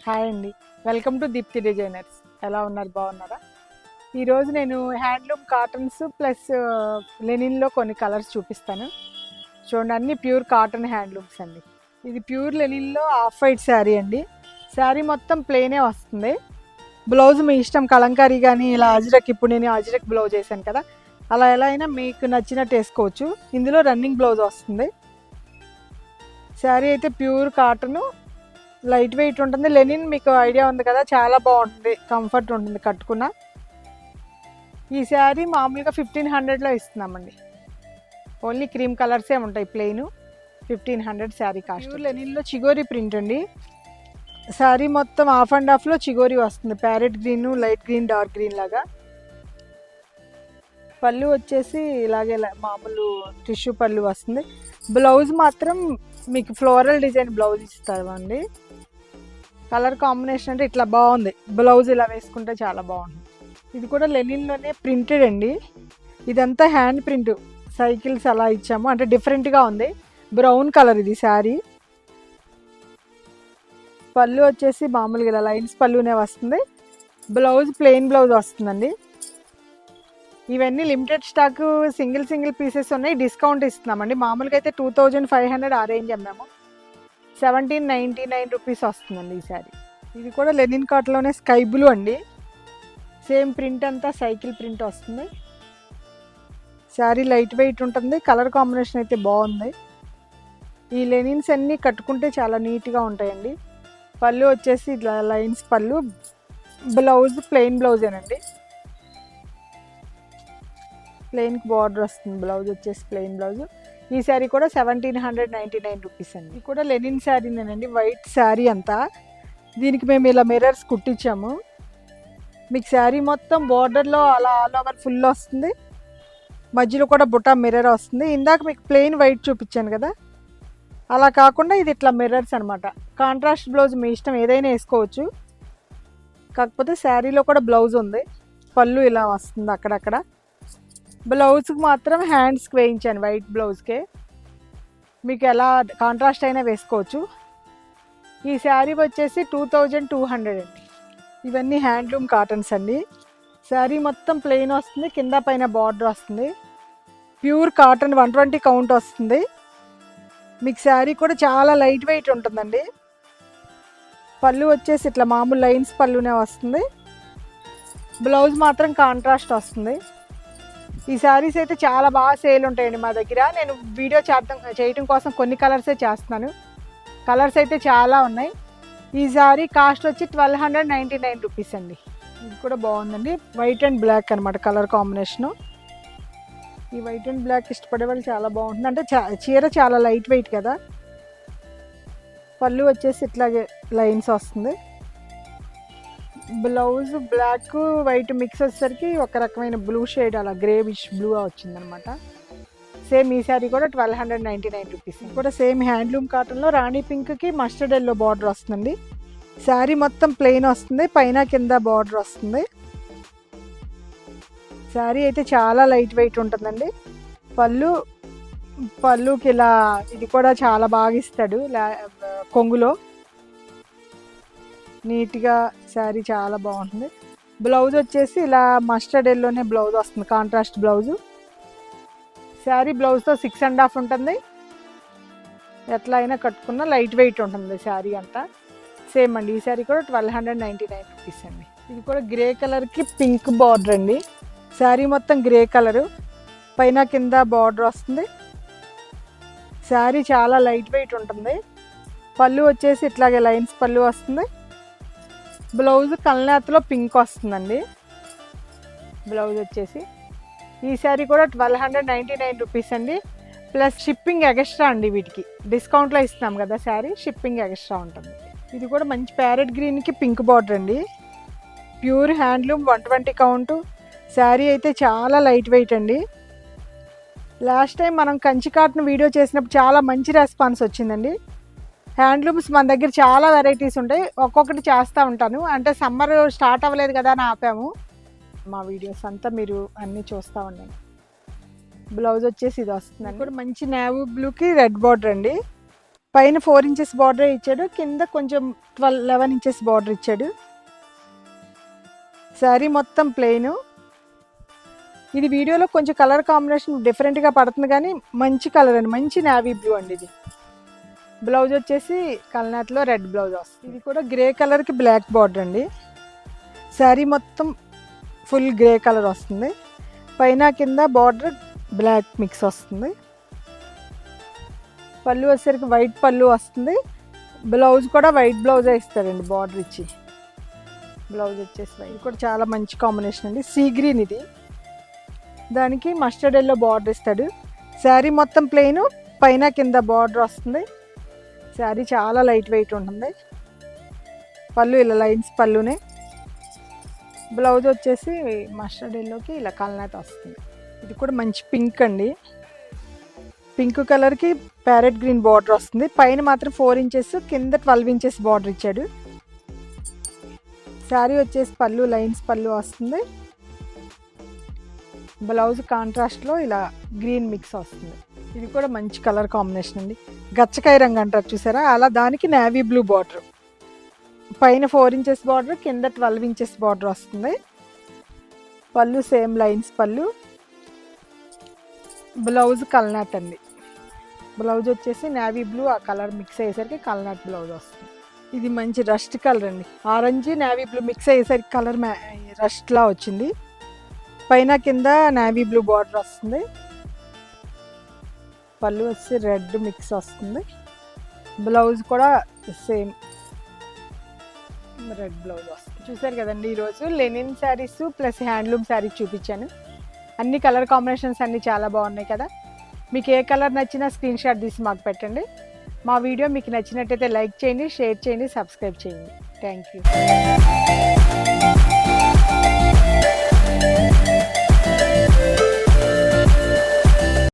Hi అండి, welcome to Deepti designers. ఎలా ఉన్నారు, బాగున్నారా? ఈరోజు నేను హ్యాండ్లూమ్ కాటన్స్ ప్లస్ లెనిన్లో కొన్ని కలర్స్ చూపిస్తాను. చూడండి, అన్ని ప్యూర్ కాటన్ హ్యాండ్లూమ్స్ అండి. ఇది ప్యూర్ లెనిన్లో ఆఫ్ వైట్ శారీ అండి. శారీ మొత్తం ప్లెయినే వస్తుంది. బ్లౌజ్ మీ ఇష్టం, కలంకారీ కానీ ఇలా అజ్రక్, ఇప్పుడు నేను అజ్రక్ బ్లౌజ్ వేసాను కదా, అలా ఎలా అయినా మీకు నచ్చినట్టు వేసుకోవచ్చు. ఇందులో రన్నింగ్ బ్లౌజ్ వస్తుంది. శారీ అయితే ప్యూర్ కాటను, లైట్ వెయిట్ ఉంటుంది. లెనిన్ మీకు ఐడియా ఉంది కదా, చాలా బాగుంటుంది, కంఫర్ట్ ఉంటుంది కట్టుకున్న. ఈ శారీ మామూలుగా 1500లో ఇస్తున్నామండి. ఓన్లీ క్రీమ్ కలర్సే ఉంటాయి, ప్లెయిన్. 1500 శారీ కాస్ట్. లెనిన్లో చిగోరీ ప్రింట్ అండి. శారీ మొత్తం హాఫ్ అండ్ హాఫ్లో చిగోరీ వస్తుంది. Parrot green, light green, dark green లాగా. పళ్ళు వచ్చేసి ఇలాగే మామూలు టిష్యూ పళ్ళు వస్తుంది. బ్లౌజ్ మాత్రం మీకు ఫ్లోరల్ డిజైన్ బ్లౌజ్ ఇస్తామండి. కలర్ కాంబినేషన్ అంటే ఇట్లా బాగుంది. బ్లౌజ్ ఇలా వేసుకుంటే చాలా బాగుంది. ఇది కూడా లెనిన్లోనే ప్రింటెడ్ అండి. ఇదంతా హ్యాండ్ ప్రింట్, సైకిల్స్ అలా ఇచ్చాము, అంటే డిఫరెంట్గా ఉంది. బ్రౌన్ కలర్ ఇది శారీ. పళ్ళు వచ్చేసి మామూలుగా ఇలా లైన్స్ పళ్ళునే వస్తుంది. బ్లౌజ్ ప్లెయిన్ బ్లౌజ్ వస్తుందండి. ఇవన్నీ లిమిటెడ్ స్టాక్, సింగిల్ పీసెస్ ఉన్నాయి. డిస్కౌంట్ ఇస్తున్నామండి. మామూలుగా అయితే 2500 ఆ రేంజ్ అమ్మాము. 1799 రూపీస్ వస్తుందండి ఈ శారీ. ఇది కూడా లెనిన్ కాట్లోనే స్కై బ్లూ అండి. సేమ్ ప్రింట్ అంతా సైకిల్ ప్రింట్ వస్తుంది. శారీ లైట్ వెయిట్ ఉంటుంది. కలర్ కాంబినేషన్ అయితే బాగుంది. ఈ లెనిన్స్ అన్నీ కట్టుకుంటే చాలా నీట్గా ఉంటాయండి. పళ్ళు వచ్చేసి ఇట్లా లైన్స్ పళ్ళు. బ్లౌజ్ ప్లెయిన్ బ్లౌజేనండి. ప్లెయిన్కి బార్డర్ వస్తుంది. బ్లౌజ్ వచ్చేసి ప్లెయిన్ బ్లౌజ్. ఈ శారీ కూడా 1799 రూపీస్ అండి. ఇది కూడా లెనిన్ శారీనేనండి, వైట్ శారీ అంతా. దీనికి మేము ఇలా మిర్రర్స్ కుట్టించాము. మీకు శారీ మొత్తం బార్డర్లో అలా ఆల్ ఓవర్ ఫుల్ వస్తుంది. మధ్యలో కూడా బుటా మిర్రర్ వస్తుంది. ఇందాక మీకు ప్లెయిన్ వైట్ చూపించాను కదా, అలా కాకుండా ఇది ఇట్లా మిర్రర్స్ అనమాట. కాంట్రాస్ట్ బ్లౌజ్ మీ ఇష్టం, ఏదైనా వేసుకోవచ్చు. కాకపోతే శారీలో కూడా బ్లౌజ్ ఉంది. పళ్ళు ఇలా వస్తుంది అక్కడక్కడ. బ్లౌజ్కి మాత్రం హ్యాండ్స్కి వేయించాను, వైట్ బ్లౌజ్కే. మీకు ఎలా కాంట్రాస్ట్ అయినా వేసుకోవచ్చు. ఈ శారీ వచ్చేసి 2200 అండి. ఇవన్నీ హ్యాండ్లూమ్ కాటన్స్ అండి. శారీ మొత్తం ప్లెయిన్ వస్తుంది, కింద పైన బార్డర్ వస్తుంది. ప్యూర్ కాటన్, 120 కౌంట్ వస్తుంది. మీకు శారీ కూడా చాలా లైట్ వెయిట్ ఉంటుందండి. పళ్ళు వచ్చేసి ఇట్లా మామూలు లైన్స్ పళ్ళునే వస్తుంది. బ్లౌజ్ మాత్రం కాంట్రాస్ట్ వస్తుంది. ఈ శారీస్ అయితే చాలా బాగా సేల్ ఉంటాయండి మా దగ్గర. నేను వీడియో చేయడం కోసం కొన్ని కలర్సే చేస్తున్నాను. కలర్స్ అయితే చాలా ఉన్నాయి. ఈ శారీ కాస్ట్ వచ్చి 1299 రూపీస్ అండి. ఇది కూడా బాగుందండి. వైట్ అండ్ బ్లాక్ అనమాట కలర్ కాంబినేషను. ఈ వైట్ అండ్ బ్లాక్ ఇష్టపడే వాళ్ళు చాలా బాగుంటుంది. అంటే చీర చాలా లైట్ వెయిట్ కదా. పళ్ళు వచ్చేసి ఇట్లాగే లైన్స్ వస్తుంది. బ్లౌజ్ బ్లాక్ వైట్ మిక్స్ వచ్చేసరికి ఒక రకమైన బ్లూ షేడ్, అలా గ్రేవిష్ బ్లూ వచ్చిందనమాట. సేమ్ ఈ శారీ కూడా 1299 రూపీస్. కూడా సేమ్ హ్యాండ్లూమ్ కాటన్లో రాణి పింక్కి మస్టర్డ్ ఎల్లో బార్డర్ వస్తుంది. శారీ మొత్తం ప్లెయిన్ వస్తుంది, పైన కింద బార్డర్ వస్తుంది. శారీ అయితే చాలా లైట్ వెయిట్ ఉంటుందండి. పళ్ళుకి ఇలా ఇది కూడా చాలా బాగా ఇస్తాడు కొంగులో. నీట్గా శారీ చాలా బాగుంటుంది. బ్లౌజ్ వచ్చేసి ఇలా మస్టర్డ్ ఎల్లోనే బ్లౌజ్ వస్తుంది, కాంట్రాస్ట్ బ్లౌజు. శారీ బ్లౌజ్తో 6.5 ఉంటుంది. ఎట్లా అయినా కట్టుకున్న లైట్ వెయిట్ ఉంటుంది శారీ అంతా. సేమ్ అండి. ఈ శారీ కూడా 1299 రూపీస్ అండి. ఇది కూడా గ్రే కలర్కి పింక్ బార్డర్ అండి. శారీ మొత్తం గ్రే కలరు, పైన కింద బార్డర్ వస్తుంది. శారీ చాలా లైట్ వెయిట్ ఉంటుంది. పళ్ళు వచ్చేసి ఇట్లాగే లైన్స్ పళ్ళు వస్తుంది. బ్లౌజ్ కల్నేతలో పింక్ వస్తుందండి. బ్లౌజ్ వచ్చేసి ఈ శారీ కూడా 1299 రూపీస్ అండి. ప్లస్ షిప్పింగ్ ఎక్స్ట్రా అండి. వీటికి డిస్కౌంట్లో ఇస్తున్నాం కదా శారీ, షిప్పింగ్ ఎక్స్ట్రా ఉంటుంది. ఇది కూడా మంచి ప్యారెట్ గ్రీన్కి పింక్ బార్డర్ అండి. Pure handloom, 120 count. శారీ అయితే చాలా లైట్ వెయిట్ అండి. లాస్ట్ టైం మనం కంచి కాటన్ వీడియో చేసినప్పుడు చాలా మంచి రెస్పాన్స్ వచ్చిందండి. హ్యాండ్లూమ్స్ మన దగ్గర చాలా వెరైటీస్ ఉంటాయి, ఒక్కొక్కటి చేస్తూ ఉంటాను. అంటే సమ్మర్ స్టార్ట్ అవ్వలేదు కదా అని ఆపాము. మా వీడియోస్ అంతా మీరు అన్నీ చూస్తూ ఉండండి. బ్లౌజ్ వచ్చేసి ఇది వస్తుందండి. కూడా మంచి నేవీ బ్లూకి రెడ్ బార్డర్ అండి. పైన 4 ఇంచెస్ బార్డర్ ఇచ్చాడు, కింద కొంచెం 11 ఇంచెస్ బార్డర్ ఇచ్చాడు. శారీ మొత్తం ప్లెయిన్. ఇది వీడియోలో కొంచెం కలర్ కాంబినేషన్ డిఫరెంట్గా పడుతుంది కానీ మంచి కలర్ అండి, మంచి నేవీ బ్లూ అండి. ఇది బ్లౌజ్ వచ్చేసి కల్నాథ్లో రెడ్ బ్లౌజ్ వస్తుంది. ఇది కూడా గ్రే కలర్కి బ్లాక్ బార్డర్ అండి. శారీ మొత్తం ఫుల్ గ్రే కలర్ వస్తుంది, పైన కింద బార్డర్ బ్లాక్ మిక్స్ వస్తుంది. పళ్ళు వచ్చేసరికి వైట్ పళ్ళు వస్తుంది, బ్లౌజ్ కూడా వైట్ బ్లౌజే ఇస్తారండి బార్డర్ ఇచ్చి. బ్లౌజ్ వచ్చేసి వైట్ కూడా చాలా మంచి కాంబినేషన్ అండి. సీ గ్రీన్ ఇది, దానికి మస్టర్డ్ ఎల్లో బార్డర్ ఇస్తాడు. శారీ మొత్తం ప్లెయిన్, పైన కింద బార్డర్ వస్తుంది. శారీ చాలా లైట్ వెయిట్ ఉంటుంది. పళ్ళు ఇలా లైన్స్ పళ్ళునే. బ్లౌజ్ వచ్చేసి మస్టర్డ్ ఎల్లోకి ఇలా కల్నాథ్ వస్తుంది. ఇది కూడా మంచి పింక్ అండి, పింక్ కలర్కి ప్యారెట్ గ్రీన్ బార్డర్ వస్తుంది. పైన మాత్రం 4 ఇంచెస్, కింద 12 ఇంచెస్ బార్డర్ ఇచ్చాడు. శారీ వచ్చేసి పళ్ళు లైన్స్ పళ్ళు వస్తుంది. బ్లౌజ్ కాంట్రాస్ట్లో ఇలా గ్రీన్ మిక్స్ వస్తుంది. ఇది కూడా మంచి కలర్ కాంబినేషన్ అండి, గచ్చకాయ రంగు అంటారు చూసారా, అలా దానికి నేవీ బ్లూ బార్డర్. పైన 4 ఇంచెస్ బార్డర్, కింద 12 ఇంచెస్ బార్డర్ వస్తుంది. పళ్ళు సేమ్ లైన్స్ పళ్ళు. బ్లౌజ్ కల్నాథ్ అండి. బ్లౌజ్ వచ్చేసి నేవీ బ్లూ ఆ కలర్ మిక్స్ అయ్యేసరికి కల్నాథ్ బ్లౌజ్ వస్తుంది. ఇది మంచి రస్ట్ కలర్ అండి, ఆరెంజ్ నేవీ బ్లూ మిక్స్ అయ్యేసరికి కలర్ రస్ట్లా వచ్చింది. పైన కింద నేవీ బ్లూ బార్డర్ వస్తుంది. పళ్ళు వచ్చి రెడ్ మిక్స్ వస్తుంది. బ్లౌజ్ కూడా సేమ్ రెడ్ బ్లౌజ్ వస్తుంది. చూసారు కదండి, ఈరోజు linen sarees plus handloom sarees చూపించాను. అన్ని కలర్ కాంబినేషన్స్ అన్నీ చాలా బాగున్నాయి కదా. మీకు ఏ కలర్ నచ్చినా స్క్రీన్ షాట్ తీసి మాకు పెట్టండి. మా వీడియో మీకు నచ్చినట్టయితే లైక్ చేయండి, షేర్ చేయండి, సబ్స్క్రైబ్ చేయండి. Thank you.